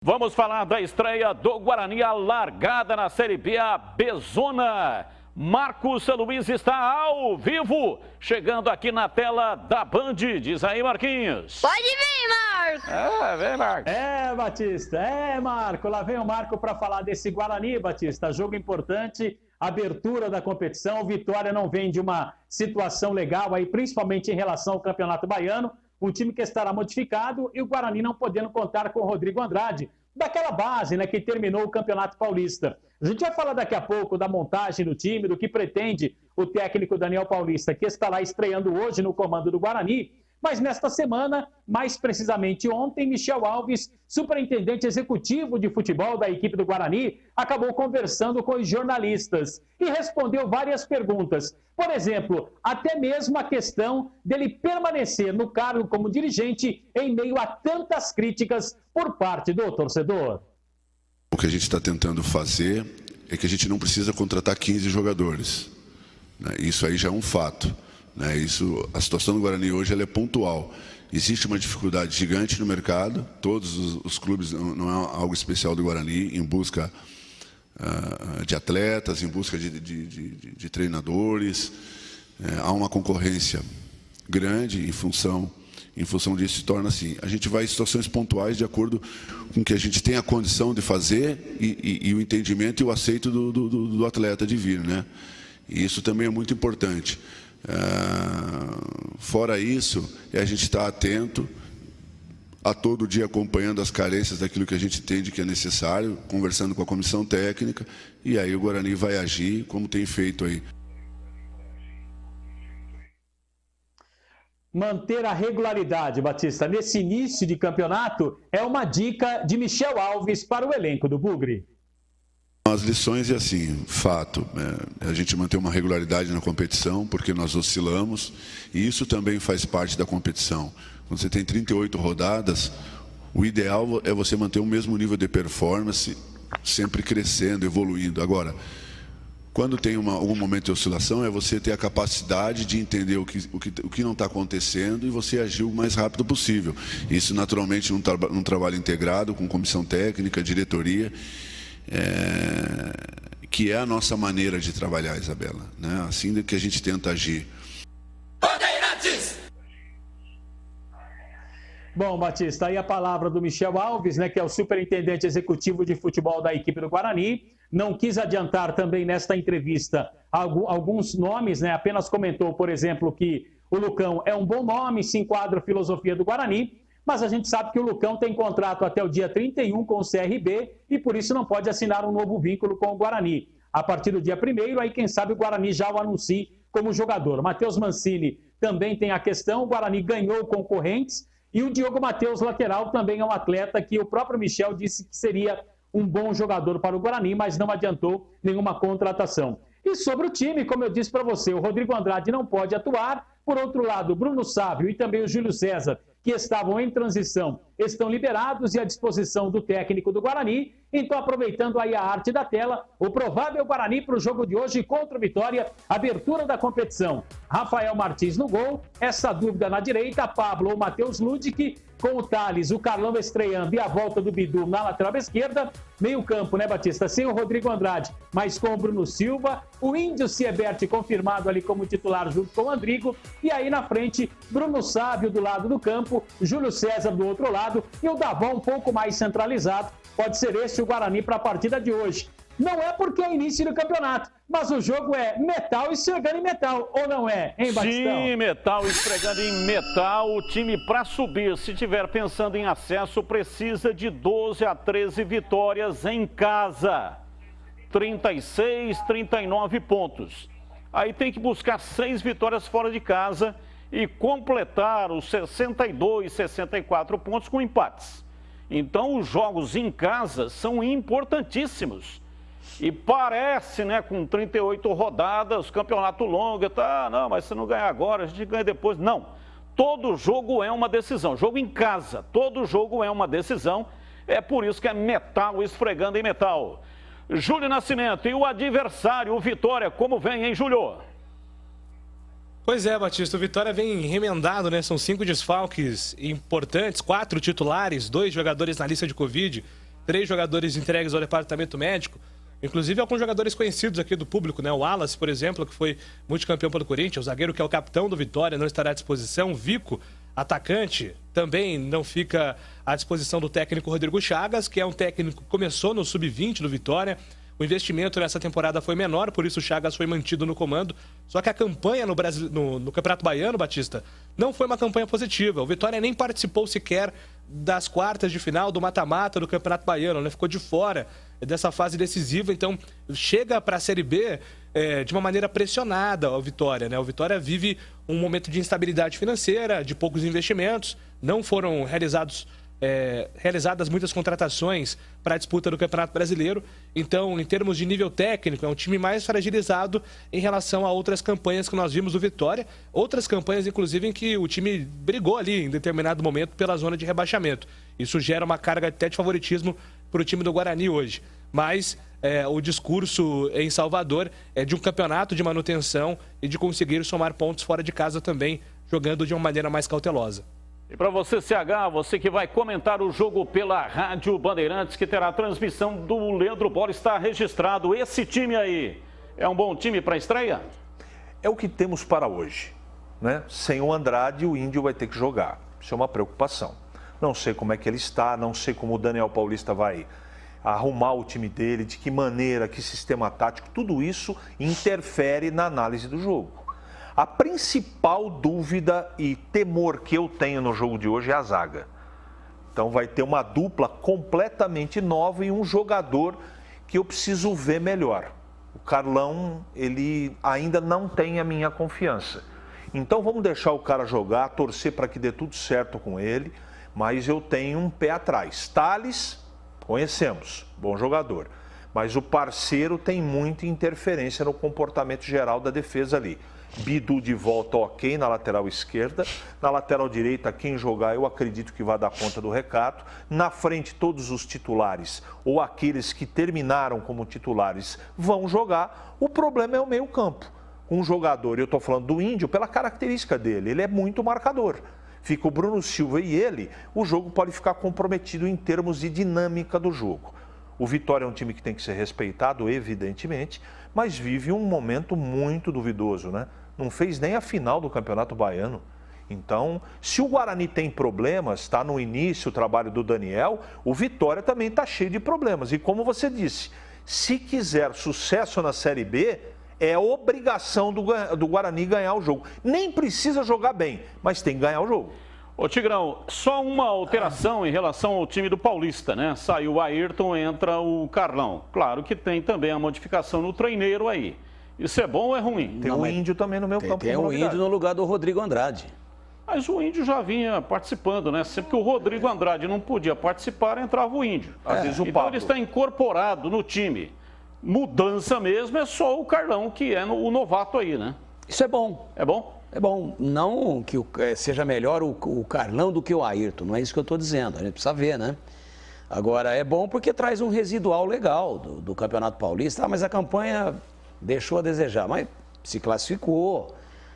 Vamos falar da estreia do Guarani, a largada na Série B, a Bezona. Marcos Luiz está ao vivo, chegando aqui na tela da Band. Diz aí, Marquinhos. Pode vir, Marcos. Vem, Marcos. Batista, Marco. Lá vem o Marco para falar desse Guarani, Batista. Jogo importante, abertura da competição. Vitória não vem de uma situação legal aí, principalmente em relação ao Campeonato Baiano. Um time que estará modificado e o Guarani não podendo contar com o Rodrigo Andrade, daquela base, né, que terminou o Campeonato Paulista. A gente vai falar daqui a pouco da montagem do time, do que pretende o técnico Daniel Paulista, que estará estreando hoje no comando do Guarani. Mas nesta semana, mais precisamente ontem, Michel Alves, superintendente executivo de futebol da equipe do Guarani, acabou conversando com os jornalistas e respondeu várias perguntas. Por exemplo, até mesmo a questão dele permanecer no cargo como dirigente em meio a tantas críticas por parte do torcedor. O que a gente está tentando fazer é que a gente não precisa contratar 15 jogadores. Isso aí já é um fato. A situação do Guarani hoje ela é pontual. Existe uma dificuldade gigante no mercado. Todos os clubes, não é algo especial do Guarani, em busca de atletas, em busca de treinadores. Há uma concorrência grande em função disso se torna assim. A gente vai em situações pontuais de acordo com o que a gente tem a condição de fazer e o entendimento e o aceito do atleta de vir, né? E isso também é muito importante. Fora isso, a gente está atento a todo dia acompanhando as carências daquilo que a gente entende que é necessário, conversando com a comissão técnica, e aí o Guarani vai agir como tem feito aí. Manter a regularidade, Batista, nesse início de campeonato é uma dica de Michel Alves para o elenco do Bugre. As lições é assim, fato, a gente manter uma regularidade na competição, porque nós oscilamos, e isso também faz parte da competição. Quando você tem 38 rodadas, o ideal é você manter o mesmo nível de performance, sempre crescendo, evoluindo. Agora, quando tem algum momento de oscilação, é você ter a capacidade de entender o que não está acontecendo e você agir o mais rápido possível. Isso, naturalmente, num trabalho integrado com comissão técnica, diretoria, que é a nossa maneira de trabalhar, Isabela, né? Assim que a gente tenta agir. Bom, Batista, aí a palavra do Michel Alves, né, que é o superintendente executivo de futebol da equipe do Guarani. Não quis adiantar também nesta entrevista alguns nomes, né? Apenas comentou, por exemplo, que o Lucão é um bom nome, se enquadra a filosofia do Guarani. Mas a gente sabe que o Lucão tem contrato até o dia 31 com o CRB e por isso não pode assinar um novo vínculo com o Guarani. A partir do dia 1º, aí quem sabe o Guarani já o anuncie como jogador. Matheus Mancini também tem a questão, o Guarani ganhou concorrentes e o Diogo Matheus, lateral, também é um atleta que o próprio Michel disse que seria um bom jogador para o Guarani, mas não adiantou nenhuma contratação. E sobre o time, como eu disse para você, o Rodrigo Andrade não pode atuar. Por outro lado, o Bruno Sávio e também o Júlio César, que estavam em transição, estão liberados e à disposição do técnico do Guarani. Então, aproveitando aí a arte da tela, o provável Guarani para o jogo de hoje contra o Vitória, abertura da competição. Rafael Martins no gol, essa dúvida na direita, Pablo ou Matheus Ludic, com o Thales, o Carlão estreando e a volta do Bidu na lateral esquerda. Meio campo, né, Batista? Sem o Rodrigo Andrade, mas com o Bruno Silva. O Índio Siebert confirmado ali como titular junto com o Andrigo. E aí na frente, Bruno Sávio do lado do campo, Júlio César do outro lado e o Davó um pouco mais centralizado. Pode ser esse o Guarani para a partida de hoje. Não é porque é início do campeonato, mas o jogo é metal esfregando em metal, ou não é, hein, Batistão? Sim, metal esfregando em metal. O time para subir, se estiver pensando em acesso, precisa de 12 a 13 vitórias em casa. 36, 39 pontos. Aí tem que buscar 6 vitórias fora de casa e completar os 62, 64 pontos com empates. Então, os jogos em casa são importantíssimos. E parece, né, com 38 rodadas, campeonato longo, tá, não, mas se não ganhar agora, a gente ganha depois. Não, todo jogo é uma decisão. Jogo em casa, todo jogo é uma decisão. É por isso que é metal esfregando em metal. Júlio Nascimento e o adversário, o Vitória, como vem, hein, Júlio? Pois é, Batista, o Vitória vem remendado, né? São 5 desfalques importantes, 4 titulares, 2 jogadores na lista de Covid. 3 jogadores entregues ao departamento médico, inclusive alguns jogadores conhecidos aqui do público, né? O Wallace, por exemplo, que foi multicampeão pelo Corinthians, o zagueiro que é o capitão do Vitória, não estará à disposição. O Vico, atacante, também não fica à disposição do técnico Rodrigo Chagas, que é um técnico que começou no sub-20 do Vitória. O investimento nessa temporada foi menor, por isso o Chagas foi mantido no comando. Só que a campanha no Campeonato Baiano, Batista, não foi uma campanha positiva. O Vitória nem participou sequer das quartas de final do mata-mata do Campeonato Baiano, né? Ficou de fora dessa fase decisiva, então chega para a Série B de uma maneira pressionada o Vitória, né? O Vitória vive um momento de instabilidade financeira, de poucos investimentos, não foram realizadas muitas contratações para a disputa do Campeonato Brasileiro. Então, em termos de nível técnico, é um time mais fragilizado em relação a outras campanhas que nós vimos do Vitória. Outras campanhas, inclusive, em que o time brigou ali em determinado momento pela zona de rebaixamento. Isso gera uma carga até de favoritismo para o time do Guarani hoje. Mas o discurso em Salvador é de um campeonato de manutenção e de conseguir somar pontos fora de casa também, jogando de uma maneira mais cautelosa. E para você, CH, você que vai comentar o jogo pela Rádio Bandeirantes, que terá a transmissão do Leandro Bola, está registrado. Esse time aí é um bom time para a estreia? É o que temos para hoje, né? Sem o Andrade, o Índio vai ter que jogar. Isso é uma preocupação. Não sei como é que ele está, não sei como o Daniel Paulista vai arrumar o time dele, de que maneira, que sistema tático, tudo isso interfere na análise do jogo. A principal dúvida e temor que eu tenho no jogo de hoje é a zaga. Então vai ter uma dupla completamente nova e um jogador que eu preciso ver melhor. O Carlão, ele ainda não tem a minha confiança. Então vamos deixar o cara jogar, torcer para que dê tudo certo com ele, mas eu tenho um pé atrás. Thales, conhecemos, bom jogador, mas o parceiro tem muita interferência no comportamento geral da defesa ali. Bidu de volta ok na lateral esquerda, na lateral direita quem jogar eu acredito que vai dar conta do recado, na frente todos os titulares ou aqueles que terminaram como titulares vão jogar, o problema é o meio campo. Um jogador, eu estou falando do Índio pela característica dele, ele é muito marcador. Fica o Bruno Silva e ele, o jogo pode ficar comprometido em termos de dinâmica do jogo. O Vitória é um time que tem que ser respeitado, evidentemente, mas vive um momento muito duvidoso, né? Não fez nem a final do Campeonato Baiano. Então, se o Guarani tem problemas, está no início o trabalho do Daniel, o Vitória também está cheio de problemas. E como você disse, se quiser sucesso na Série B, é obrigação do Guarani ganhar o jogo. Nem precisa jogar bem, mas tem que ganhar o jogo. Ô Tigrão, só uma alteração em relação ao time do Paulista, né? Saiu o Ayrton, entra o Carlão. Claro que tem também a modificação no treineiro aí. Isso é bom ou é ruim? Tem o Índio também no meu campo. Tem o Índio no lugar do Rodrigo Andrade. Mas o Índio já vinha participando, né? Sempre que o Rodrigo Andrade não podia participar, entrava o Índio. Às vezes o então Pablo. ele está incorporado no time. Mudança mesmo é só o Carlão, que é o novato aí, né? Isso é bom. É bom? É bom. Não que seja melhor o Carlão do que o Ayrton, não é isso que eu estou dizendo. A gente precisa ver, né? Agora, é bom porque traz um residual legal do Campeonato Paulista. Ah, mas a campanha deixou a desejar, mas se classificou,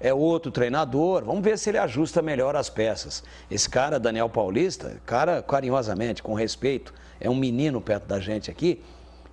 é outro treinador, vamos ver se ele ajusta melhor as peças. Esse cara, Daniel Paulista, cara carinhosamente, com respeito, é um menino perto da gente aqui,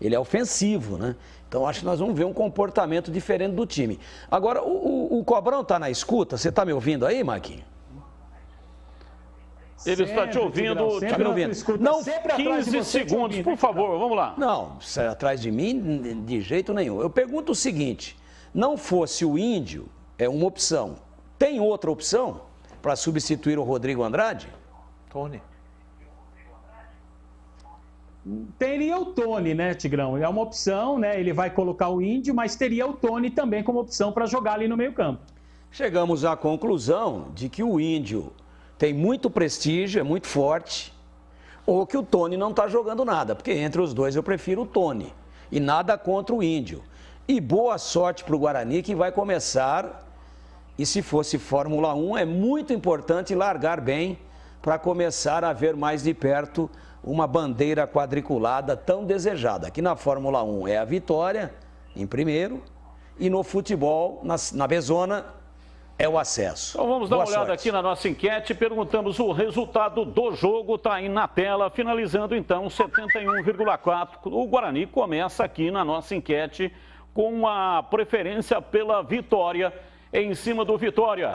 ele é ofensivo, né? Então acho que nós vamos ver um comportamento diferente do time. Agora, o Cobrão está na escuta, você está me ouvindo aí, Marquinhos? Ele está te ouvindo. Está me ouvindo? Não, 15 segundos, por favor, vamos lá. Não, atrás de mim, de jeito nenhum. Eu pergunto o seguinte, não fosse o Índio, é uma opção, tem outra opção para substituir o Rodrigo Andrade? Tony. Teria o Tony, né, Tigrão? É uma opção, né? Ele vai colocar o Índio, mas teria o Tony também como opção para jogar ali no meio-campo. Chegamos à conclusão de que o Índio tem muito prestígio, é muito forte, ou que o Tony não está jogando nada, porque entre os dois eu prefiro o Tony. E nada contra o Índio. E boa sorte para o Guarani, que vai começar, e se fosse Fórmula 1, é muito importante largar bem para começar a ver mais de perto uma bandeira quadriculada tão desejada. Aqui na Fórmula 1 é a vitória, em primeiro, e no futebol, na B-Zona, é o acesso. Então vamos dar Boa uma olhada sorte. aqui na nossa enquete, perguntamos o resultado do jogo, está aí na tela, finalizando então 71,4. O Guarani começa aqui na nossa enquete com a preferência pela Vitória em cima do Vitória.